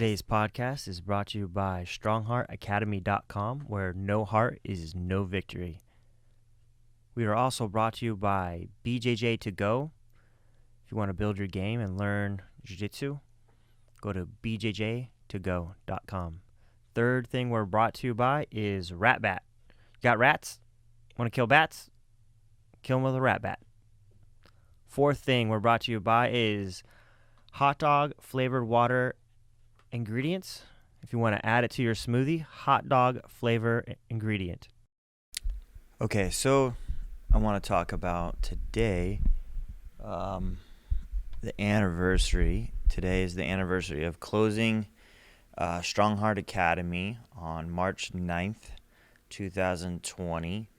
Today's podcast is brought to you by StrongHeartAcademy.com, where no heart is no victory. We are also brought to you by BJJ to go. If you want to build your game and learn jiu-jitsu, go to bjj2go.com. Third thing we're brought to you by is Rat Bat. Got rats? Want to kill bats? Kill them with a rat bat. Fourth thing we're brought to you by is hot dog flavored water ingredients. If you want to add it to your smoothie, hot dog flavor ingredient. Okay, so I want to talk about today, the anniversary. Today is the anniversary of closing Stronger Heart Academy on March 9th, 2020.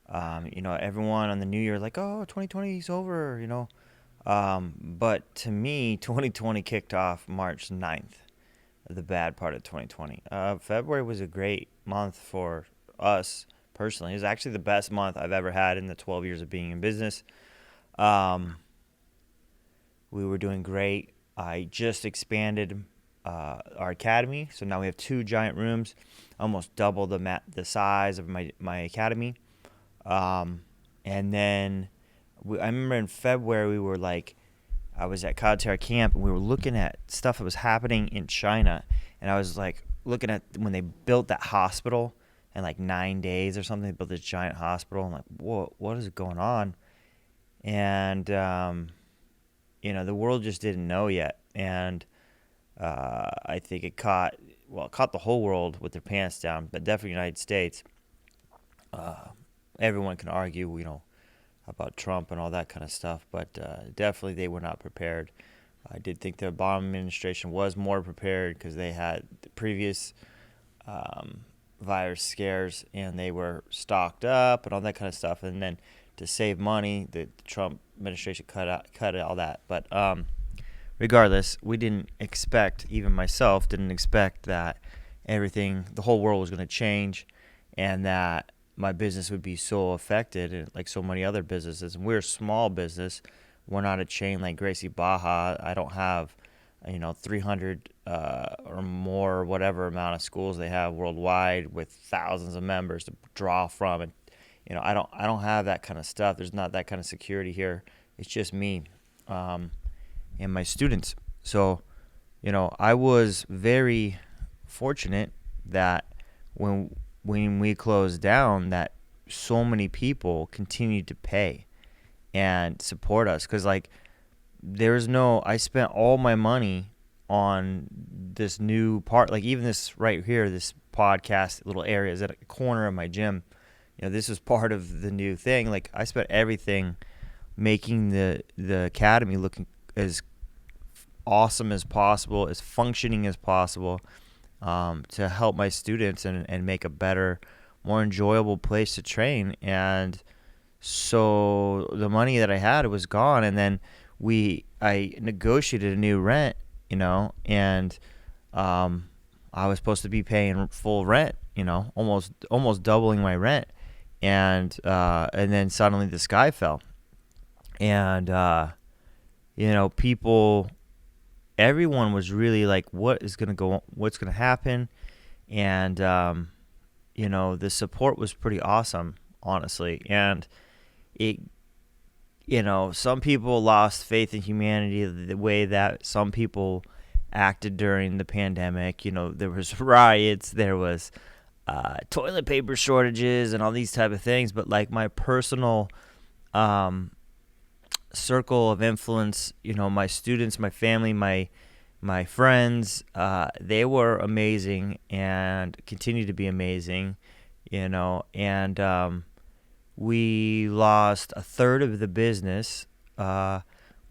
Everyone on the new year like, oh, 2020 is over, but to me, 2020 kicked off March 9th. The bad part of 2020. February was a great month for us personally. It was actually the best month I've ever had in the 12 years of being in business. We were doing great. I just expanded our academy, so now we have 2 giant rooms, almost double the size of my academy. And then I remember in February we were like, I was at Kater camp and we were looking at stuff that was happening in China, and I was like looking at when they built that hospital in like 9 days or something. They built this giant hospital. I'm like, whoa, what is going on? And the world just didn't know yet, and I think it caught the whole world with their pants down, but definitely the United States. Everyone can argue, about Trump and all that kind of stuff, but definitely they were not prepared. I did think the Obama administration was more prepared because they had the previous virus scares and they were stocked up and all that kind of stuff. And then to save money, the Trump administration cut all that. But regardless, we didn't expect, even myself, didn't expect that the whole world was going to change and that my business would be so affected, like so many other businesses. And we're a small business. We're not a chain like Gracie Baja. I don't have, 300 or more, whatever amount of schools they have worldwide with thousands of members to draw from. And I don't have that kind of stuff. There's not that kind of security here. It's just me and my students. So, I was very fortunate that when we closed down, that so many people continued to pay and support us. Because, I spent all my money on this new part, like even this right here, this podcast little area is at a corner of my gym. This is part of the new thing. Like, I spent everything making the academy looking as awesome as possible, as functioning as possible, to help my students and make a better, more enjoyable place to train. And so the money that I had was gone, and then I negotiated a new rent, and I was supposed to be paying full rent, almost doubling my rent, and then suddenly the sky fell, and everyone was really like, what's going to happen? And, the support was pretty awesome, honestly. And some people lost faith in humanity the way that some people acted during the pandemic. There was riots, there was toilet paper shortages and all these type of things. But like my personal circle of influence, my students, my family, my friends, they were amazing and continue to be amazing, and we lost a third of the business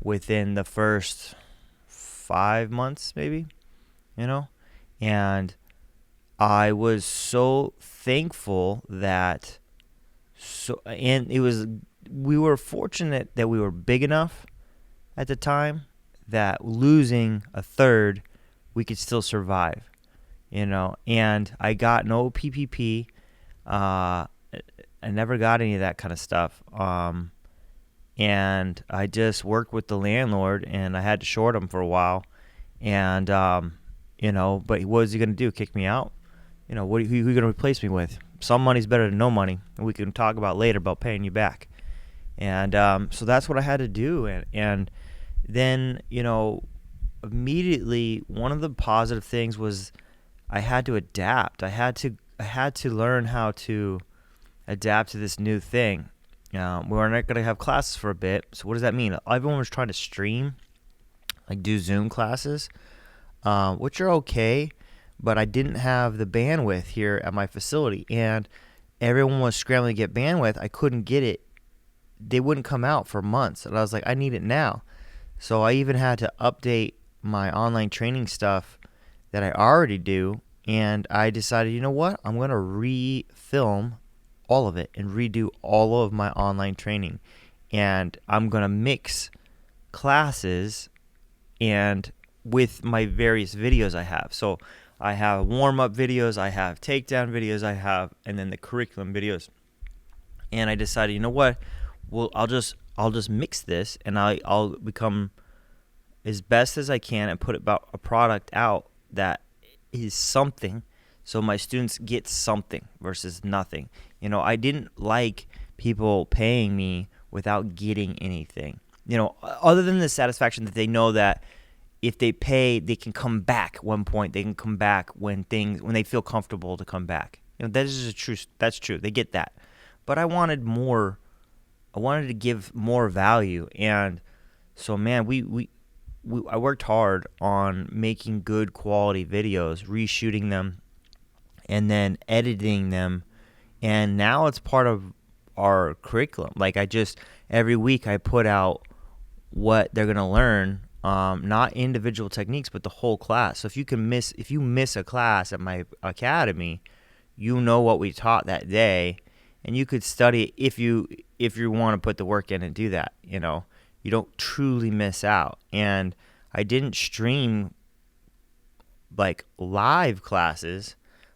within the first 5 months, maybe, and I was so thankful we were fortunate that we were big enough at the time that losing a third, we could still survive, and I got no PPP. I never got any of that kind of stuff. And I just worked with the landlord, and I had to short him for a while. And, But what is he going to do? Kick me out? Who are you going to replace me with? Some money's better than no money, and we can talk about later about paying you back. And so that's what I had to do. And then, immediately one of the positive things was I had to adapt. I had to learn how to adapt to this new thing. We're not going to have classes for a bit. So what does that mean? Everyone was trying to stream, like do Zoom classes, which are okay, but I didn't have the bandwidth here at my facility, and everyone was scrambling to get bandwidth. I couldn't get it. They wouldn't come out for months, and I was like, I need it now. So I even had to update my online training stuff that I already do, and I decided, you know what? I'm going to re-film all of it and redo all of my online training, and I'm going to mix classes and with my various videos I have. So I have warm-up videos, I have takedown videos, and then the curriculum videos. And I decided, you know what? Well, I'll just mix this, and I'll become as best as I can and put about a product out that is something, so my students get something versus nothing. I didn't like people paying me without getting anything. Other than the satisfaction that they know that if they pay, they can come back at one point. They can come back when they feel comfortable to come back. That is a truth. That's true. They get that. But I wanted more. I wanted to give more value, and so man, I worked hard on making good quality videos, reshooting them, and then editing them, and now it's part of our curriculum. Like every week I put out what they're gonna learn. Not individual techniques, but the whole class. So if you miss a class at my academy, what we taught that day, and you could study if you want to put the work in and do that. You don't truly miss out. And I didn't stream like live classes,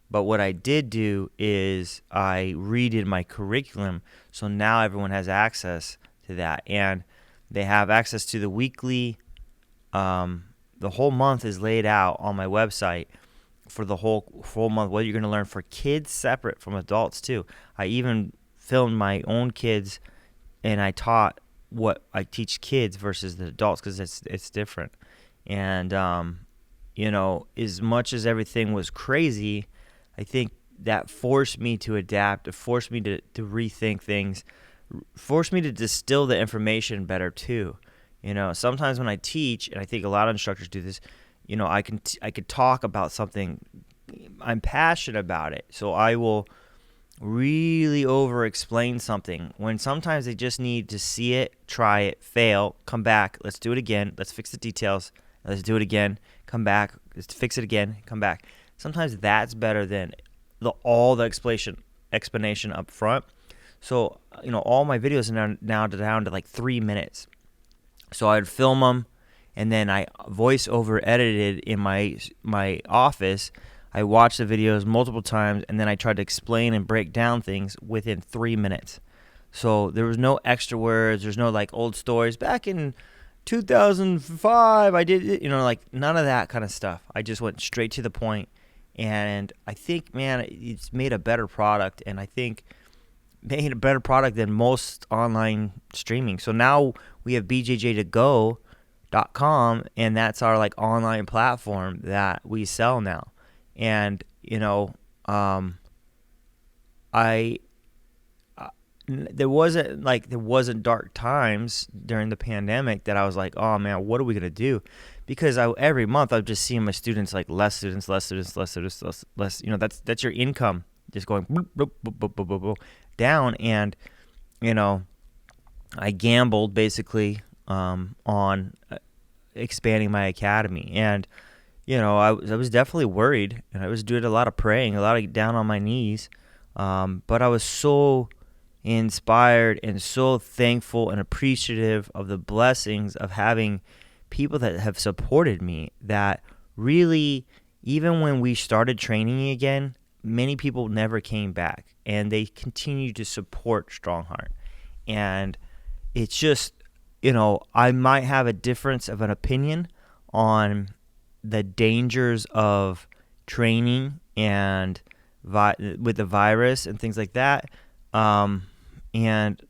but what I did do is I redid my curriculum, so now everyone has access to that, and they have access to the weekly. The whole month is laid out on my website for the whole month, what you're going to learn for kids separate from adults too. I even filmed my own kids, and I taught what I teach kids versus the adults, because it's different. And as much as everything was crazy, I think that forced me to adapt. It forced me to rethink things, forced me to distill the information better too. Sometimes when I teach, and I think a lot of instructors do this, I could talk about something, I'm passionate about it, so I will really over-explain something, when sometimes they just need to see it, try it, fail, come back, let's do it again, let's fix the details, let's do it again, come back, let's fix it again, come back. Sometimes that's better than all the explanation up front. So, all my videos are now down to like 3 minutes. So I'd film them, and then I voice over edited in my office. I watched the videos multiple times, and then I tried to explain and break down things within 3 minutes. So there was no extra words. There's no like old stories. Back in 2005, I did it, none of that kind of stuff. I just went straight to the point, and I think, man, it's made a better product, and I think made a better product than most online streaming. So now we have bjj2go.com, and that's our like online platform that we sell now. And there wasn't dark times during the pandemic that I was like, oh man, what are we gonna do? Because every month I'm just seeing my students, like less students. That's your income just going boop, boop, boop, boop, boop, boop, boop, down. And I gambled basically on expanding my academy, and I was definitely worried, and I was doing a lot of praying, a lot of down on my knees, but I was so inspired and so thankful and appreciative of the blessings of having people that have supported me, that really, even when we started training again, many people never came back, and they continue to support Strong Heart. And it's just, I might have a difference of an opinion on the dangers of training and with the virus and things like that. And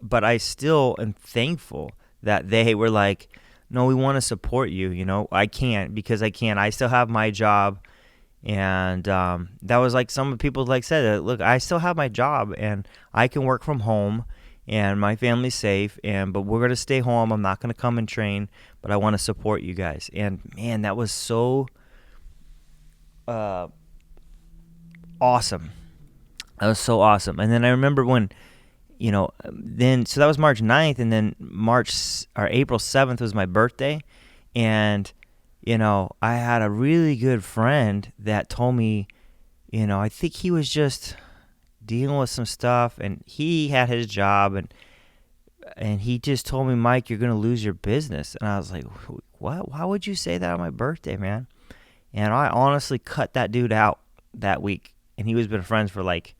but I still am thankful that they were like, no, we want to support you. You know, I can't because I can't. I still have my job. And that was like some people like said, look, I still have my job and I can work from home and my family's safe. But we're going to stay home. I'm not going to come and train, but I want to support you guys. And man, that was so awesome. That was so awesome. And then I remember when, so that was March 9th, and then April 7th was my birthday. And, I had a really good friend that told me, I think he was just dealing with some stuff, and he had his job, and he just told me, Mike, you're going to lose your business. And I was like, what? Why would you say that on my birthday, man? And I honestly cut that dude out that week. And he was been friends for like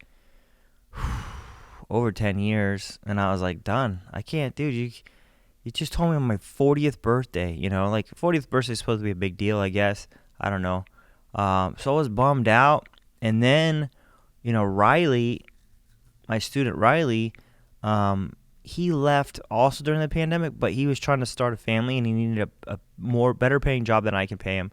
over 10 years. And I was like, done. I can't, dude. You just told me on my 40th birthday, like 40th birthday is supposed to be a big deal, I guess. I don't know. So I was bummed out. And then, Riley, my student Riley, he left also during the pandemic, but he was trying to start a family and he needed a better paying job than I can pay him.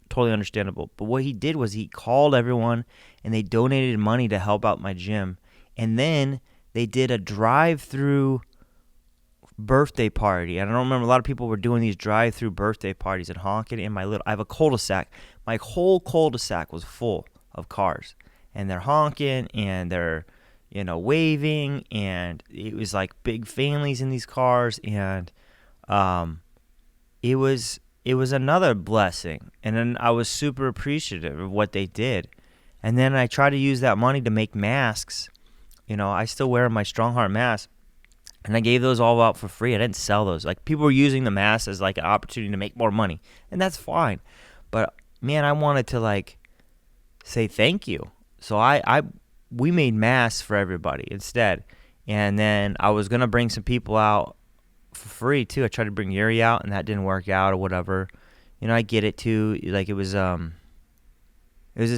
Totally understandable. But what he did was he called everyone and they donated money to help out my gym. And then they did a drive-through birthday party. And I don't remember, a lot of people were doing these drive-through birthday parties and honking in I have a cul-de-sac. My whole cul-de-sac was full of cars. And they're honking and they're, waving, and it was like big families in these cars, and it was another blessing. And then I was super appreciative of what they did. And then I tried to use that money to make masks. I still wear my Stronger Heart mask, and I gave those all out for free. I didn't sell those. Like, people were using the masks as like an opportunity to make more money, and that's fine. But man, I wanted to like say thank you. So we made masks for everybody instead. And then I was gonna bring some people out for free too. I tried to bring Yuri out, and that didn't work out or whatever. I get it too. Like, it was a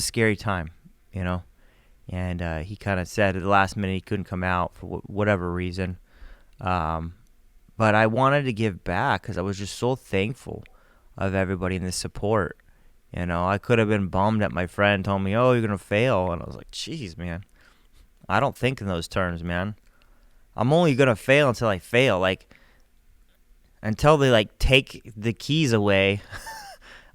scary time, And he kind of said at the last minute he couldn't come out for whatever reason. But I wanted to give back because I was just so thankful of everybody and the support. I could have been bummed that my friend told me, oh, you're going to fail. And I was like, geez, man, I don't think in those terms, man. I'm only going to fail until I fail. Like, until they like take the keys away,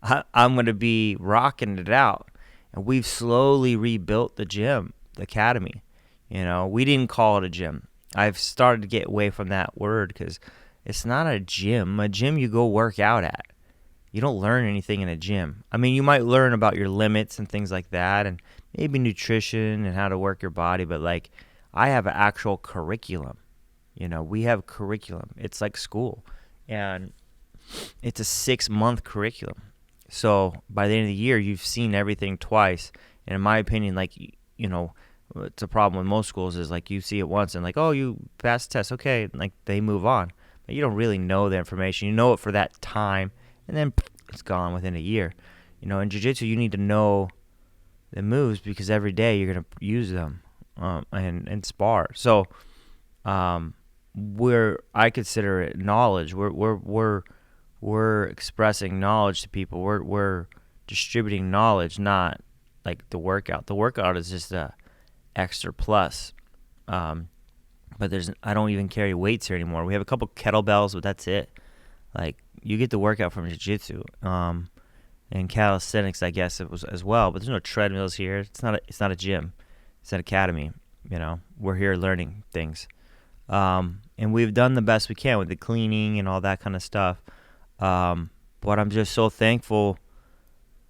I'm going to be rocking it out. And we've slowly rebuilt the gym, the academy. We didn't call it a gym. I've started to get away from that word because it's not a gym. A gym you go work out at. You don't learn anything in a gym. I mean, you might learn about your limits and things like that, and maybe nutrition and how to work your body, but like, I have an actual curriculum. We have curriculum. It's like school, and it's a 6-month curriculum. So by the end of the year, you've seen everything twice. And in my opinion, like, it's a problem with most schools is like, you see it once and like, oh, you passed the test. Okay. And like, they move on. But you don't really know the information. You know it for that time, and then it's gone within a year. In jiu-jitsu, you need to know the moves because every day you're going to use them and spar. So I consider it knowledge. We're expressing knowledge to people. We're distributing knowledge, not like the workout. The workout is just a extra plus. But I don't even carry weights here anymore. We have a couple kettlebells, but that's it. Like, you get the workout from jiu-jitsu, and calisthenics, I guess it was as well. But there's no treadmills here. It's not a gym. It's an academy. We're here learning things, and we've done the best we can with the cleaning and all that kind of stuff. But I'm just so thankful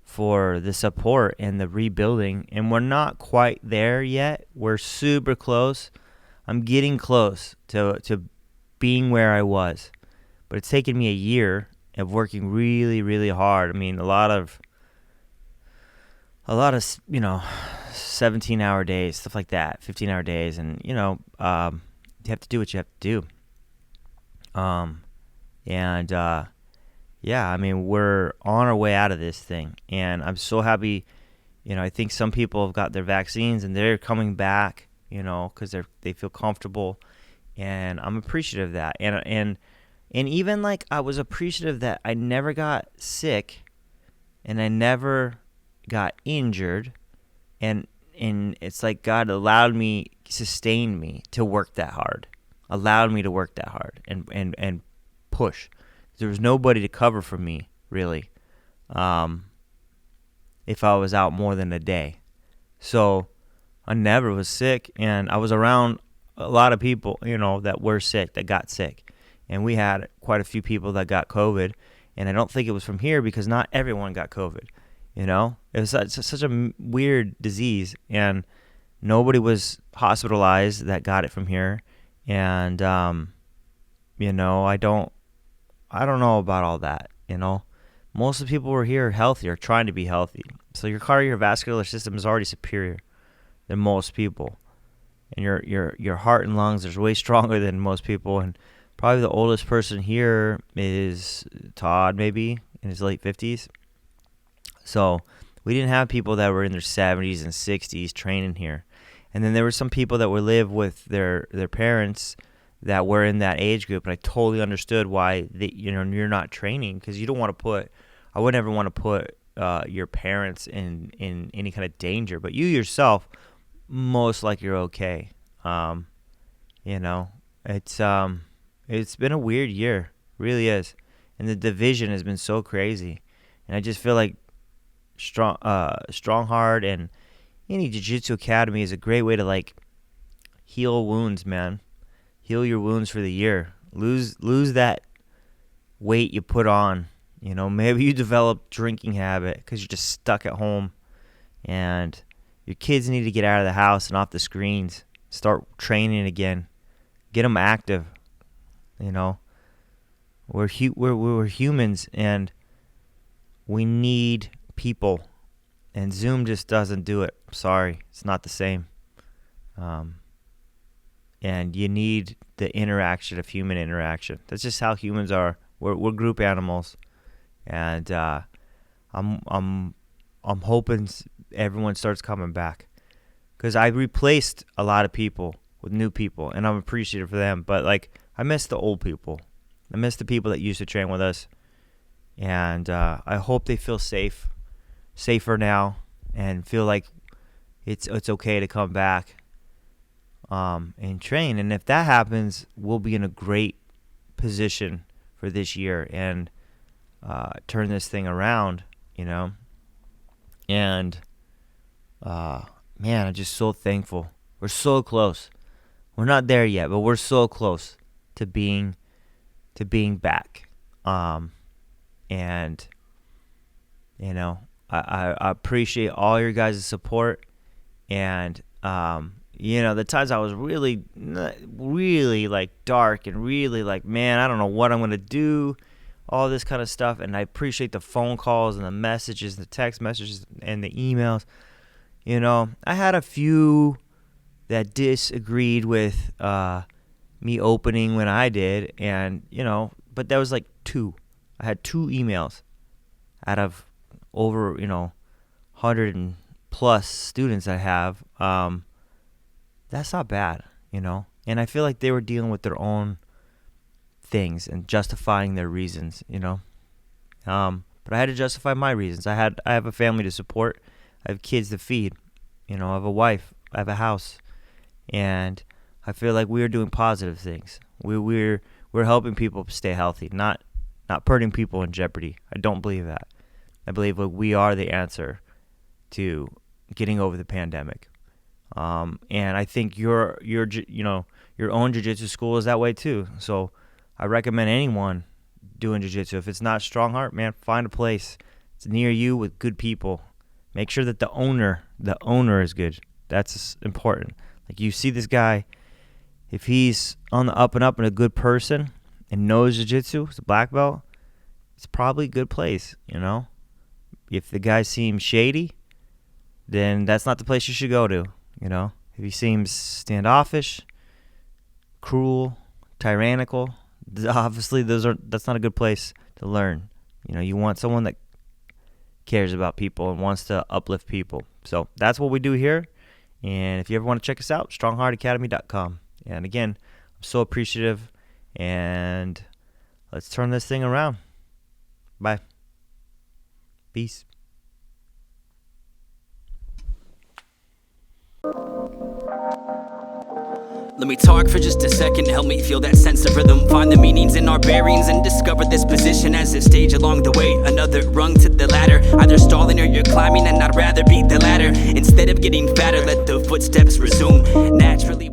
for the support and the rebuilding, and we're not quite there yet. We're super close. I'm getting close to being where I was, but it's taken me a year of working really, really hard. I mean, a lot of 17-hour days, stuff like that, 15-hour days, and you have to do what you have to do. yeah, I mean, we're on our way out of this thing, and I'm so happy. I think some people have got their vaccines and they're coming back, because they feel comfortable, and I'm appreciative of that. And even like I was appreciative that I never got sick, and I never got injured, and it's like God allowed me, sustained me to work that hard, allowed me to work that hard, and push. There was nobody to cover for me, really, if I was out more than a day. So I never was sick, and I was around a lot of people, that were sick, that got sick. And we had quite a few people that got COVID, and I don't think it was from here because not everyone got COVID. It was such a weird disease, and nobody was hospitalized that got it from here. And I don't know about all that. Most of the people who are here are healthy, or trying to be healthy. So your cardiovascular system is already superior than most people, and your heart and lungs are way stronger than most people. And probably the oldest person here is Todd, maybe in his late 50s. So we didn't have people that were in their 70s and 60s training here. And then there were some people that would live with their parents that were in that age group, and I totally understood why you're not training, because you don't want to put. I would never want to put your parents in any kind of danger, but you yourself, most like you're okay. It's been a weird year, really is, and the division has been so crazy, and I just feel like Strong Heart and any jiu-jitsu academy is a great way to like heal wounds, man. Heal your wounds for the year. Lose that weight you put on. Maybe you develop drinking habit because you're just stuck at home, and your kids need to get out of the house and off the screens. Start training again. Get them active. We're humans, and we need people, and Zoom just doesn't do it. Sorry, it's not the same. And you need the interaction of human interaction. That's just how humans are. We're group animals, and I'm hoping everyone starts coming back, because I replaced a lot of people with new people, and I'm appreciative for them. But like, I miss the old people. I miss the people that used to train with us, and I hope they feel safer now, and feel like it's okay to come back and train. And if that happens, we'll be in a great position for this year and turn this thing around, And man, I'm just so thankful. We're so close. We're not there yet, but we're so close to being back. And I appreciate all your guys' support, and the times I was really like dark and really like, man, I don't know what I'm going to do, all this kind of stuff. And I appreciate the phone calls and the messages, the text messages and the emails. I had a few that disagreed with me opening when I did, and, but there was like 2. I had 2 emails out of over, 100 and plus students I have. That's not bad, and I feel like they were dealing with their own things and justifying their reasons, but I had to justify my reasons. I have a family to support. I have kids to feed, I have a wife, I have a house, and I feel like we are doing positive things. We're helping people stay healthy, not putting people in jeopardy. I don't believe that. I believe we are the answer to getting over the pandemic. And I think your own jiu-jitsu school is that way too. So I recommend anyone doing jiu-jitsu. If it's not Strong Heart, man, find a place. It's near you with good people. Make sure that the owner is good. That's important. Like, you see this guy, if he's on the up and up and a good person and knows jiu-jitsu, it's a black belt, it's probably a good place, If the guy seems shady, then that's not the place you should go to. If he seems standoffish, cruel, tyrannical, obviously that's not a good place to learn. You want someone that cares about people and wants to uplift people. So that's what we do here. And if you ever want to check us out, strongheartacademy.com. And again, I'm so appreciative, and let's turn this thing around. Bye. Peace. Let me talk for just a second, help me feel that sense of rhythm. Find the meanings in our bearings and discover this position as a stage along the way. Another rung to the ladder, either stalling or you're climbing, and I'd rather be the latter. Instead of getting fatter, let the footsteps resume naturally.